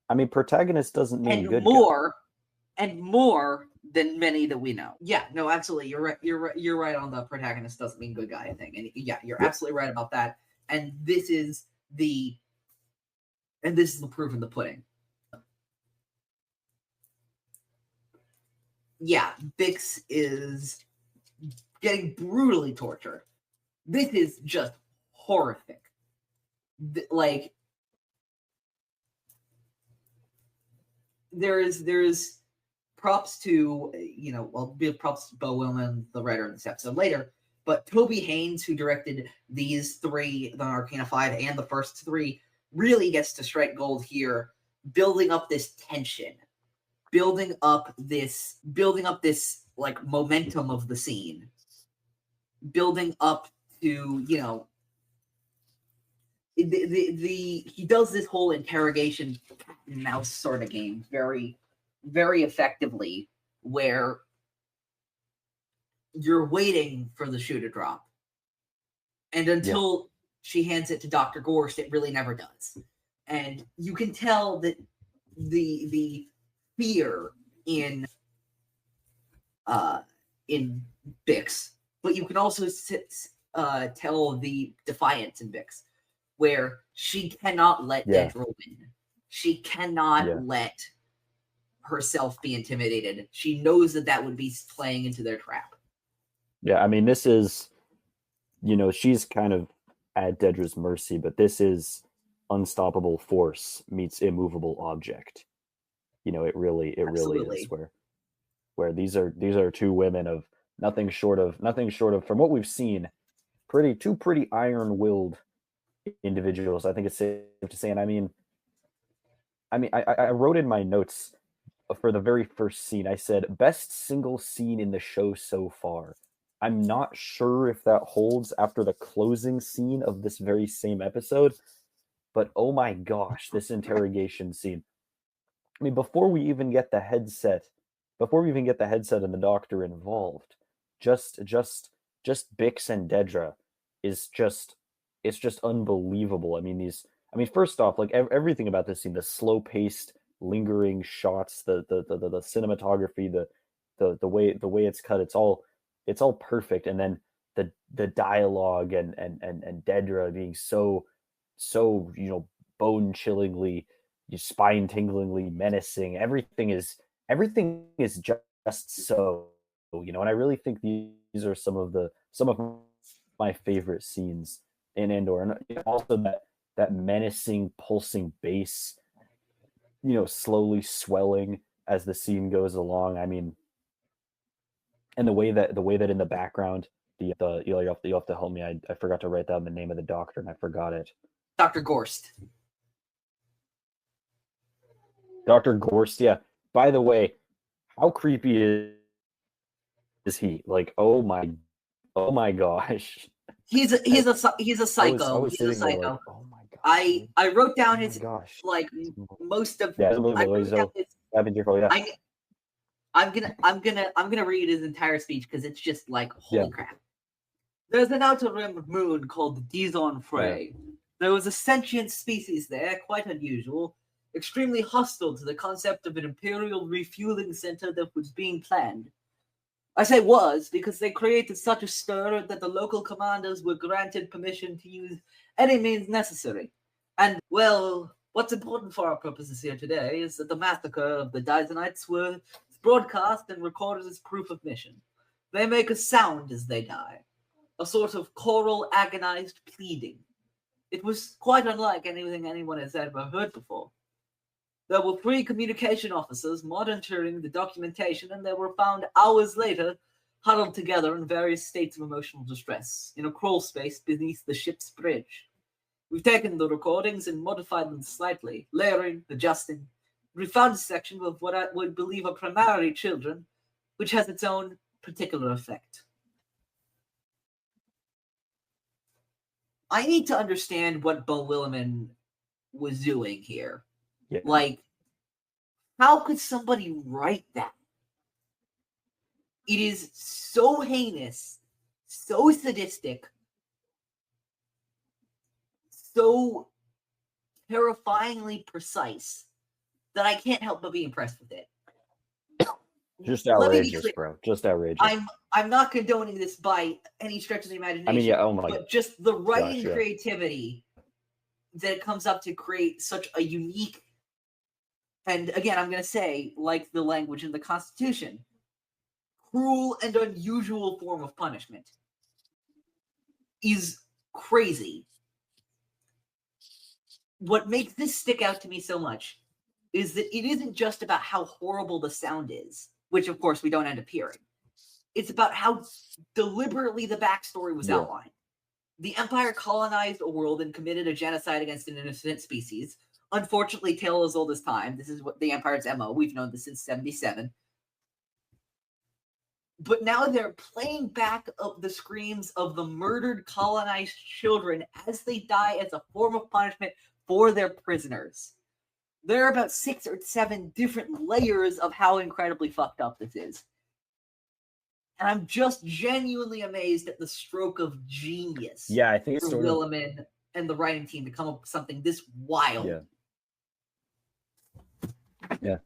I mean, protagonist doesn't mean and good more guy. And more than many that we know. Yeah, no, absolutely. You're right. You're right on the protagonist doesn't mean good guy thing. And yeah, you're absolutely right about that. And this is the proof in the pudding. Yeah, Bix is getting brutally tortured. This is just horrific. Like, there is props to, you know, well, props to Bo Willman, the writer in this episode later, but Toby Haynes, who directed these three, the Arcana 5 and the first three, really gets to strike gold here, building up this tension, building up this like momentum of the scene, building up to, you know, he does this whole interrogation cat and mouse sort of game very, very effectively, where you're waiting for the shoe to drop, and until she hands it to Dr. Gorst, it really never does. And you can tell that the fear in Bix, but you can also tell the defiance in Bix, where she cannot let Dedra win. She cannot let herself be intimidated. She knows that would be playing into their trap. Yeah, I mean, this is, you know, she's kind of at Dedra's mercy, but this is unstoppable force meets immovable object. You know, it really is, where these are two women of nothing short of, from what we've seen, two pretty iron-willed individuals, I think it's safe to say. And I mean, I wrote in my notes for the very first scene, I said, best single scene in the show so far. I'm not sure if that holds after the closing scene of this very same episode, but oh my gosh, this interrogation scene. I mean, before we even get the headset and the doctor involved, just Bix and Dedra is just, it's just unbelievable. I mean, first off, like everything about this scene, the slow-paced, lingering shots, the cinematography, the way it's cut, it's all perfect. And then the dialogue and Dedra being so bone-chillingly, spine-tinglingly menacing. Everything is just so, and I really think these are some of my favorite scenes in Andor. And also that menacing, pulsing bass, slowly swelling as the scene goes along. I mean, and the way that in the background, you have to help me. I forgot to write down the name of the doctor, and I forgot it. Dr. Gorst. Dr. Gorst, yeah. By the way, how creepy is he? Like, oh my gosh. He's a psycho. He's a psycho. Like, oh my gosh. I wrote down his like most of. Yeah, I'm gonna read his entire speech because it's just like holy crap. There's an outer rim of moon called Dizon Frey. Yeah. There was a sentient species there, quite unusual, extremely hostile to the concept of an Imperial refueling center that was being planned. I say was because they created such a stir that the local commanders were granted permission to use any means necessary. And, well, what's important for our purposes here today is that the massacre of the Dizonites was broadcast and recorded as proof of mission. They make a sound as they die, a sort of choral, agonized pleading. It was quite unlike anything anyone has ever heard before. There were 3 communication officers monitoring the documentation, and they were found hours later huddled together in various states of emotional distress in a crawl space beneath the ship's bridge. We've taken the recordings and modified them slightly, layering, adjusting. We found a section of what I would believe are primarily children, which has its own particular effect. I need to understand what Beau Willimon was doing here. Yeah. Like, how could somebody write that? It is so heinous, so sadistic, so terrifyingly precise that I can't help but be impressed with it. Just outrageous, bro. Just outrageous. I'm not condoning this by any stretch of the imagination. I mean, yeah, oh my but God. Just the writing creativity that comes up to create such a unique, and again, I'm going to say, like the language in the Constitution, cruel and unusual form of punishment is crazy. What makes this stick out to me so much is that it isn't just about how horrible the sound is, which of course we don't end up hearing. It's about how deliberately the backstory was outlined. The Empire colonized a world and committed a genocide against an innocent species. Unfortunately, tale as old as time. This is what the Empire's MO. We've known this since 77. But now they're playing back up the screams of the murdered colonized children as they die as a form of punishment for their prisoners. There are about 6 or 7 different layers of how incredibly fucked up this is. And I'm just genuinely amazed at the stroke of genius. Yeah, I think it's for Willimon and the writing team to come up with something this wild. Yeah.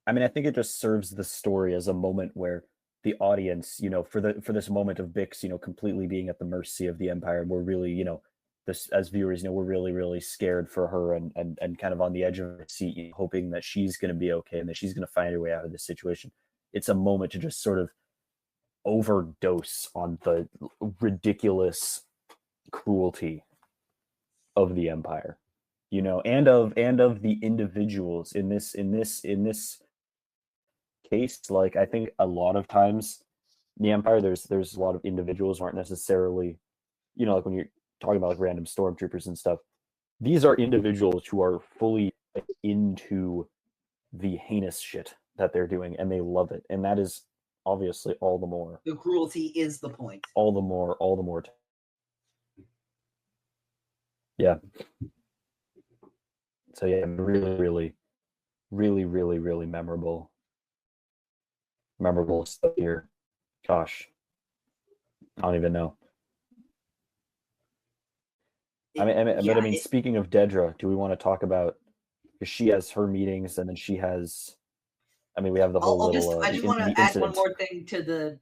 I mean, I think it just serves the story as a moment where the audience, for this moment of Bix, completely being at the mercy of the Empire, we're really, this as viewers, we're really, really scared for her and kind of on the edge of her seat, hoping that she's going to be okay and that she's going to find her way out of this situation. It's a moment to just sort of overdose on the ridiculous cruelty of the Empire, and of the individuals in this case. Like, I think a lot of times in the Empire, there's a lot of individuals who aren't necessarily, like when you're talking about like random stormtroopers and stuff, these are individuals who are fully into the heinous shit that they're doing and they love it. And that is obviously all the more. The cruelty is the point. All the more. Yeah. So yeah, really memorable stuff here. Gosh, I don't even know. Speaking of Dedra, do we want to talk about, because she has her meetings and then she has, we have the whole I just want to add one more thing to the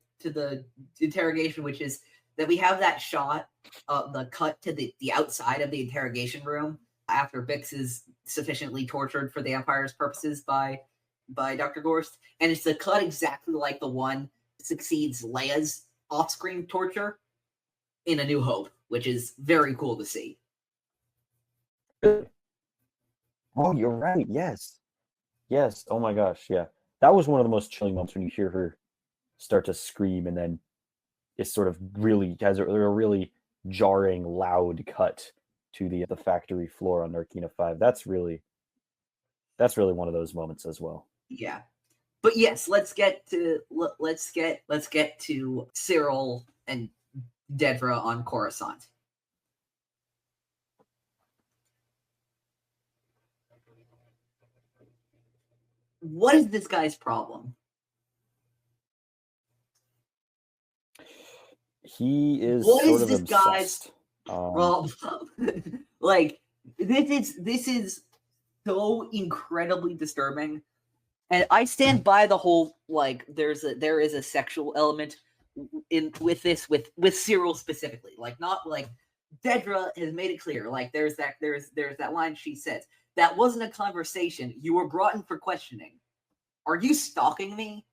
interrogation, which is that we have that shot of the cut to the outside of the interrogation room after Bix is sufficiently tortured for the Empire's purposes by Dr. Gorst, and it's a cut exactly like the one that succeeds Leia's off-screen torture in A New Hope, which is very cool to see. Oh, you're right. Yes. Oh my gosh. Yeah. That was one of the most chilling moments, when you hear her start to scream and then it sort of really has a really jarring, loud cut to the factory floor on Narkina 5. That's really one of those moments as well. Yeah. But yes, let's get to Syril and Dedra on Coruscant. What is this guy's problem? He is what sort is of this obsessed. Guy's problem? Like, this is so incredibly disturbing, and I stand by the whole, like, there is a sexual element with Syril specifically, like, not like Dedra has made it clear, like there's that line she says, that wasn't a conversation, you were brought in for questioning. Are you stalking me?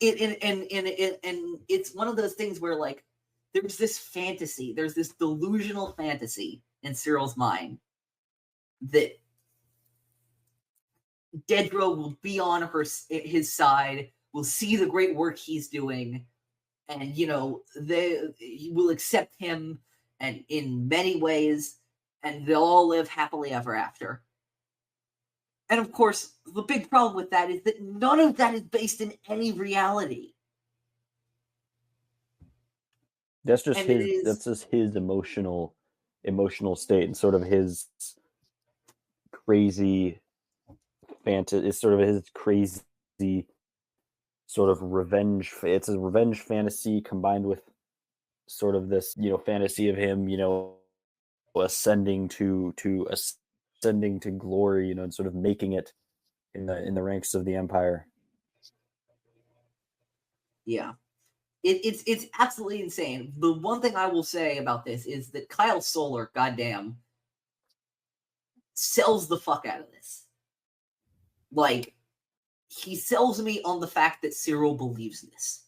And it's one of those things where, like, there's this fantasy, there's this delusional fantasy in Cyril's mind that Dedra will be on his side, will see the great work he's doing, and he will accept him, and in many ways, and they'll all live happily ever after. And of course, the big problem with that is that none of that is based in any reality. That's just his emotional state, and sort of his crazy fantasy. It's sort of his crazy sort of revenge. It's a revenge fantasy combined with sort of this, fantasy of him, ascending to glory, and sort of making it in the ranks of the Empire. Yeah. It's absolutely insane. The one thing I will say about this is that Kyle Soller, goddamn, sells the fuck out of this. Like, he sells me on the fact that Syril believes this.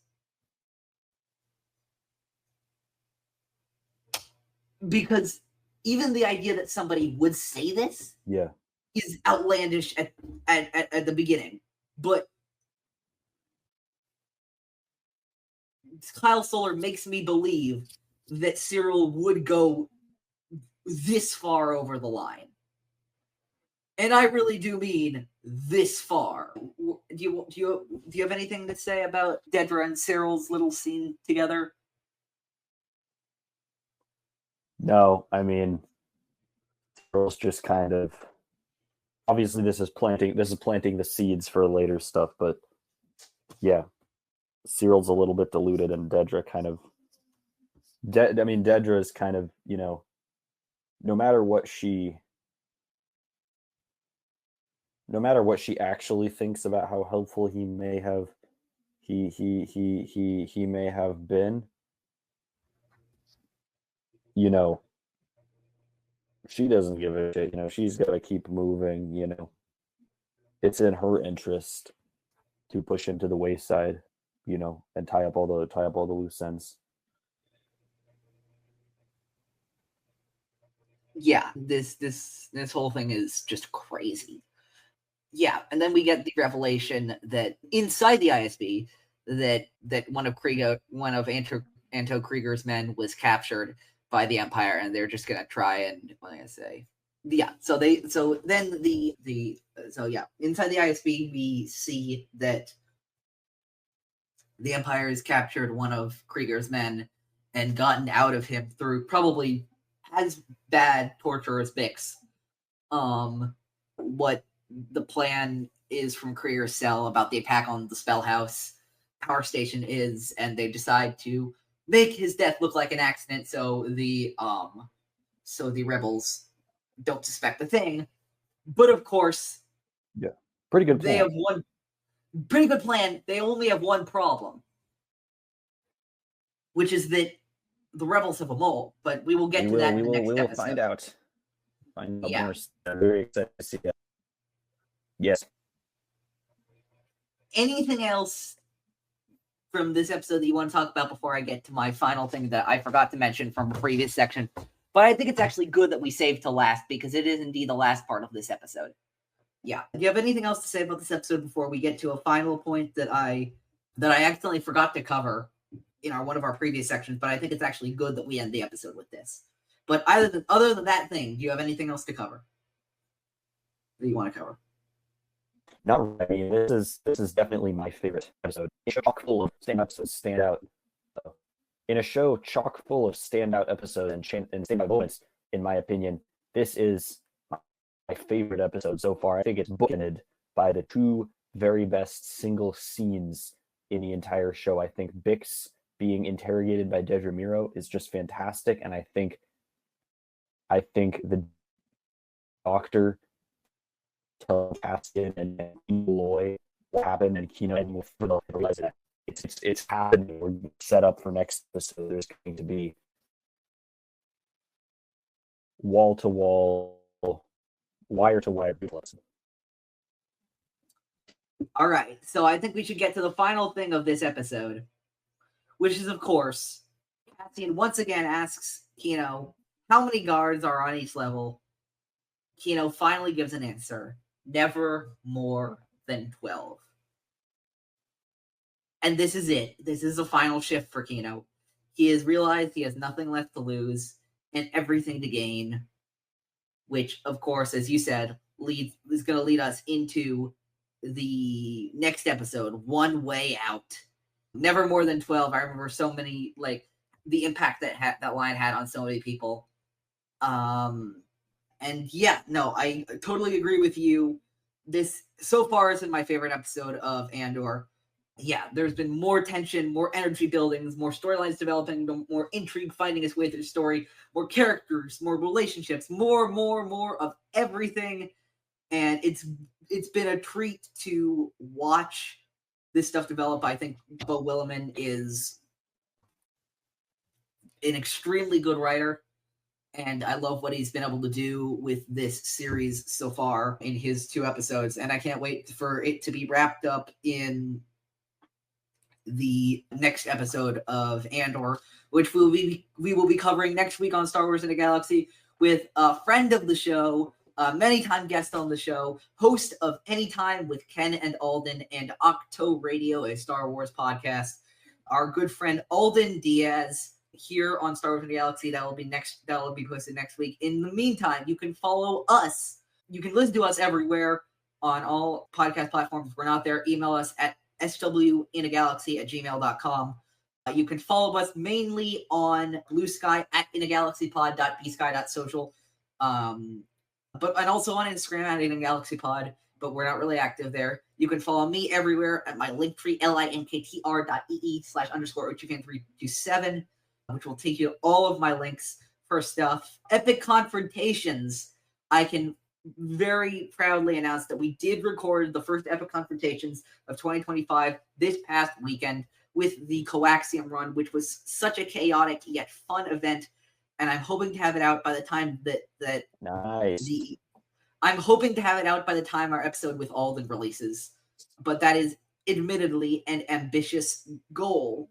Because even the idea that somebody would say this, is outlandish at the beginning. But Kyle Soller makes me believe that Syril would go this far over the line. And I really do mean this far. Do you have anything to say about Dedra and Cyril's little scene together? No, Cyril's just kind of, obviously this is planting the seeds for later stuff, but yeah. Cyril's a little bit diluted, and Dedra kind of Dedra is kind of, no matter what she actually thinks about how helpful he may have been, she doesn't give a shit. She's got to keep moving. It's in her interest to push him to the wayside, and tie up all the loose ends. Yeah, this whole thing is just crazy. Yeah, and then we get the revelation that inside the ISB that one of Anto Kreegyr's men was captured by the Empire, and they're just gonna try and, what am I gonna say? So inside the ISB, we see that the Empire has captured one of Kreegyr's men and gotten out of him through probably as bad torture as Bix. What the plan is from Kreegyr's cell about the attack on the Spell House power station is, and they decide to make his death look like an accident, so the rebels don't suspect a thing. But of course, pretty good plan. They have one pretty good plan. They only have one problem, which is that the rebels have a mole. But we will get to that in the next episode. We will find out. More. I'm very excited to see that. Yes. Anything else from this episode that you want to talk about before I get to my final thing that I forgot to mention from a previous section? But I think it's actually good that we saved to last, because it is indeed the last part of this episode. Yeah. Do you have anything else to say about this episode before we get to a final point that I accidentally forgot to cover in one of our previous sections? But I think it's actually good that we end the episode with this. But other than that thing, do you have anything else to cover that you want to cover? Not really. This is definitely my favorite episode. In a show chock full of standout episodes and standout moments, in my opinion, this is my favorite episode so far. I think it's bookended by the two very best single scenes in the entire show. I think Bix being interrogated by Dedra Meero is just fantastic, and I think the Doctor telling Cassian and Eloy what happened, and Kino and will realize that it's happening. We're set up for next episode. There's going to be wall-to-wall, wire-to-wire replays. All right, so I think we should get to the final thing of this episode, which is, of course, Cassian once again asks Kino how many guards are on each level. Kino finally gives an answer: never more than 12. And this is it. This is the final shift for Kino. He has realized he has nothing left to lose and everything to gain, which, of course, as you said, is going to lead us into the next episode, One Way Out. Never more than 12. I remember so many, the impact that line had on so many people. And yeah, no, I totally agree with you. This so far has been my favorite episode of Andor. Yeah, there's been more tension, more energy buildings, more storylines developing, more intrigue finding its way through the story, more characters, more relationships, more of everything. And it's been a treat to watch this stuff develop. I think Beau Willimon is an extremely good writer, and I love what he's been able to do with this series so far in his 2 episodes. And I can't wait for it to be wrapped up in the next episode of Andor, which we will be covering next week on Star Wars in a Galaxy with a friend of the show, many-time guest on the show, host of Anytime with Ken and Alden and Octo Radio, a Star Wars podcast, our good friend Alden Diaz, here on Star Wars in the Galaxy. That will be posted next week. In the meantime, you can follow us. You can listen to us everywhere on all podcast platforms. If we're not there, email us at swinagalaxy@gmail.com. You can follow us mainly on BlueSky at inagalaxypod.bsky.social. And also on Instagram at inagalaxypod, but we're not really active there. You can follow me everywhere at my linktree, linktr.ee/_OGFan327, which will take you to all of my links for stuff. Epic Confrontations. I can very proudly announce that we did record the first Epic Confrontations of 2025 this past weekend with the Coaxium run, which was such a chaotic yet fun event. And I'm hoping to have it out by the time that nice. I'm hoping to have it out by the time our episode with Alden releases. But that is admittedly an ambitious goal.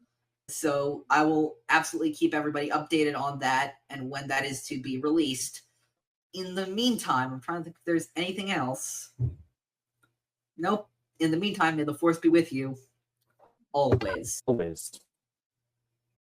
So I will absolutely keep everybody updated on that and when that is to be released. In the meantime, I'm trying to think if there's anything else. Nope. In the meantime, may the Force be with you. Always. Always.